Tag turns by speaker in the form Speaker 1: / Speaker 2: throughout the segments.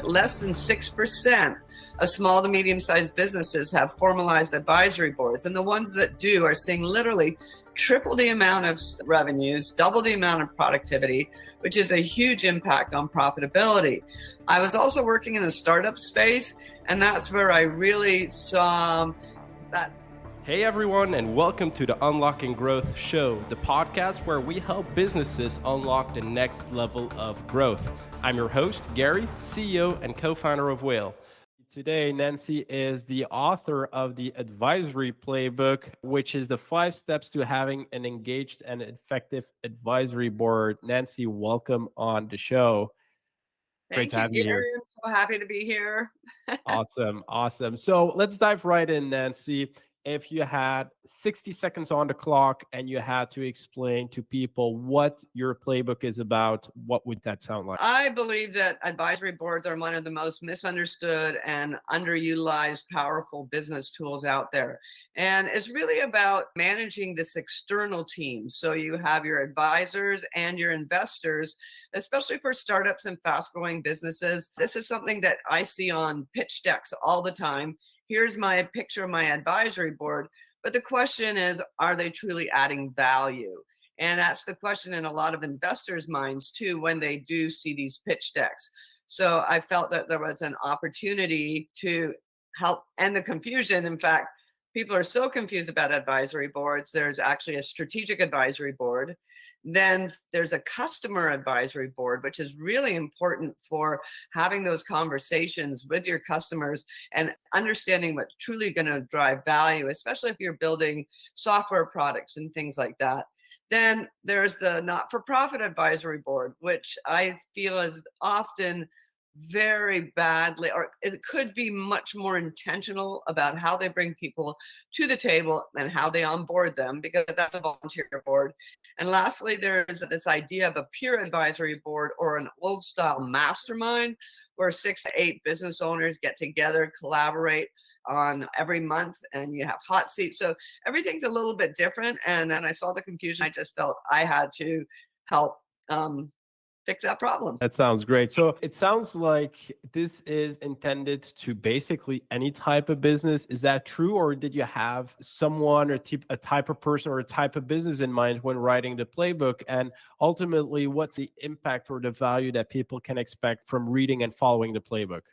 Speaker 1: Less than 6% of small to medium-sized businesses have formalized advisory boards. And the ones that do are seeing literally triple the amount of revenues, double the amount of productivity, which is a huge impact on profitability. I was also working in the startup space, and that's where I really saw that.
Speaker 2: Hey everyone, and welcome to the Unlocking Growth Show, the podcast where we help businesses unlock the next level of growth. I'm your host, Gary, CEO and co-founder of Whale. Today, Nancy is the author of the Advisory Playbook, which is the 5 steps to having an engaged and effective advisory board. Nancy, welcome on the show.
Speaker 1: Great to have you here. I'm so happy to be here.
Speaker 2: Awesome. So let's dive right in, Nancy. If you had 60 seconds on the clock and you had to explain to people what your playbook is about, what would that sound like?
Speaker 1: I believe that advisory boards are one of the most misunderstood and underutilized powerful business tools out there. And it's really about managing this external team. So you have your advisors and your investors, especially for startups and fast-growing businesses. This is something that I see on pitch decks all the time. Here's my picture of my advisory board. But the question is, are they truly adding value? And that's the question in a lot of investors' minds too, when they do see these pitch decks. So I felt that there was an opportunity to help end the confusion. In fact, people are so confused about advisory boards. There's actually a strategic advisory board. Then there's a customer advisory board, which is really important for having those conversations with your customers and understanding what's truly going to drive value, especially if you're building software products and things like that. Then there's the not-for-profit advisory board, which I feel is often very badly, or it could be much more intentional about how they bring people to the table and how they onboard them, because that's a volunteer board. And lastly, there's this idea of a peer advisory board or an old style mastermind where 6 to 8 business owners get together, collaborate on every month, and you have hot seats. So everything's a little bit different. And then I saw the confusion. I just felt I had to help fix that problem.
Speaker 2: That sounds great. So it sounds like this is intended to basically any type of business. Is that true? Or did you have someone or a type of person or a type of business in mind when writing the playbook? And ultimately, what's the impact or the value that people can expect from reading and following the playbook?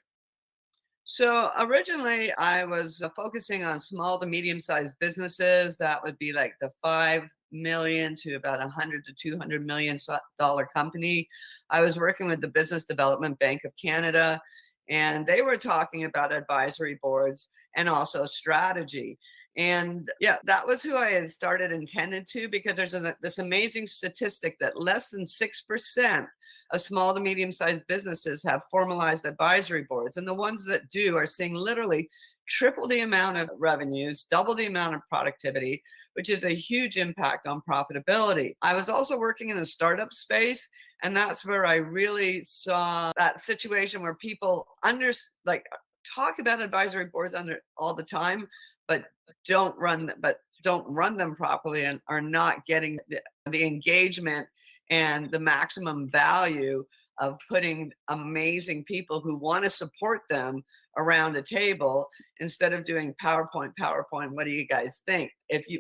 Speaker 1: So originally I was focusing on small to medium-sized businesses. That would be like the 5 million to about 100 to 200 million dollar company. I was working with the Business Development Bank of Canada, and they were talking about advisory boards and also strategy. And yeah, that was who I had started intended to, because there's this amazing statistic that less than 6% of small to medium-sized businesses have formalized advisory boards. And the ones that do are seeing literally triple the amount of revenues, double the amount of productivity, which is a huge impact on profitability. I was also working in the startup space, and that's where I really saw that situation where people talk about advisory boards all the time, but don't run them properly and are not getting the engagement and the maximum value of putting amazing people who want to support them around a table instead of doing PowerPoint. What do you guys think?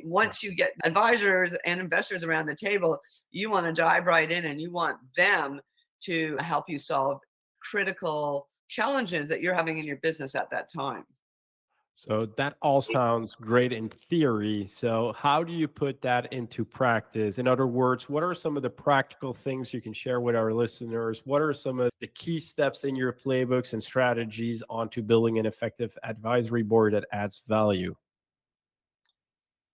Speaker 1: Once you get advisors and investors around the table, you want to dive right in and you want them to help you solve critical challenges that you're having in your business at that time.
Speaker 2: So that all sounds great in theory. So how do you put that into practice? In other words, what are some of the practical things you can share with our listeners? What are some of the key steps in your playbooks and strategies onto building an effective advisory board that adds value?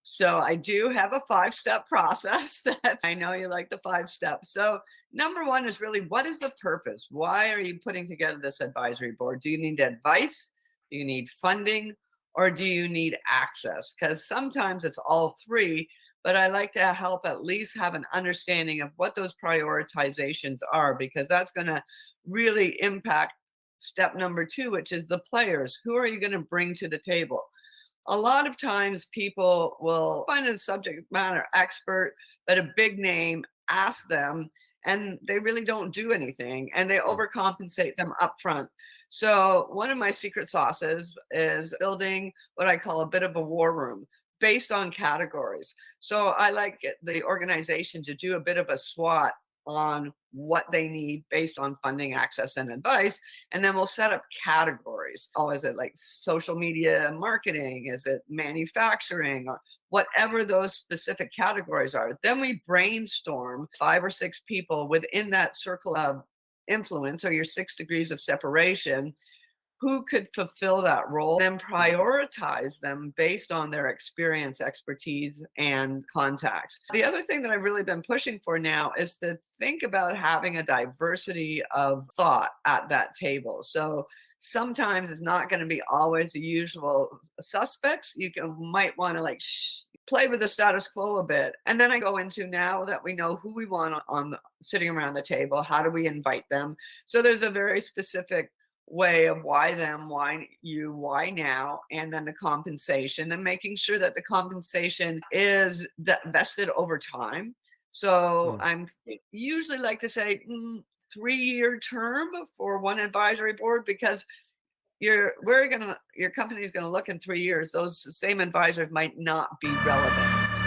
Speaker 1: So I do have a 5-step process that I know you like the 5 steps. So number 1 is really, what is the purpose? Why are you putting together this advisory board? Do you need advice? Do you need funding? Or do you need access? Because sometimes it's all 3, but I like to help at least have an understanding of what those prioritizations are, because that's going to really impact step number 2, which is the players. Who are you going to bring to the table? A lot of times people will find a subject matter expert, but a big name, ask them, and they really don't do anything, and they overcompensate them upfront. So one of my secret sauces is building what I call a bit of a war room based on categories. So I like the organization to do a bit of a SWOT on what they need based on funding, access, and advice. And then we'll set up categories. Oh, is it like social media marketing? Is it manufacturing? Or whatever those specific categories are. Then we brainstorm 5 or 6 people within that circle of influence, or your 6 degrees of separation, who could fulfill that role, then prioritize them based on their experience, expertise, and contacts. The other thing that I've really been pushing for now is to think about having a diversity of thought at that table. So sometimes it's not going to be always the usual suspects. Might want to play with the status quo a bit. And then I go into, now that we know who we want sitting around the table, how do we invite them? So there's a very specific way of why them, why you, why now, and then the compensation, and making sure that the compensation is vested over time. So I'm usually like to say 3-year term for one advisory board, because your company is going to look in 3 years, those same advisors might not be relevant.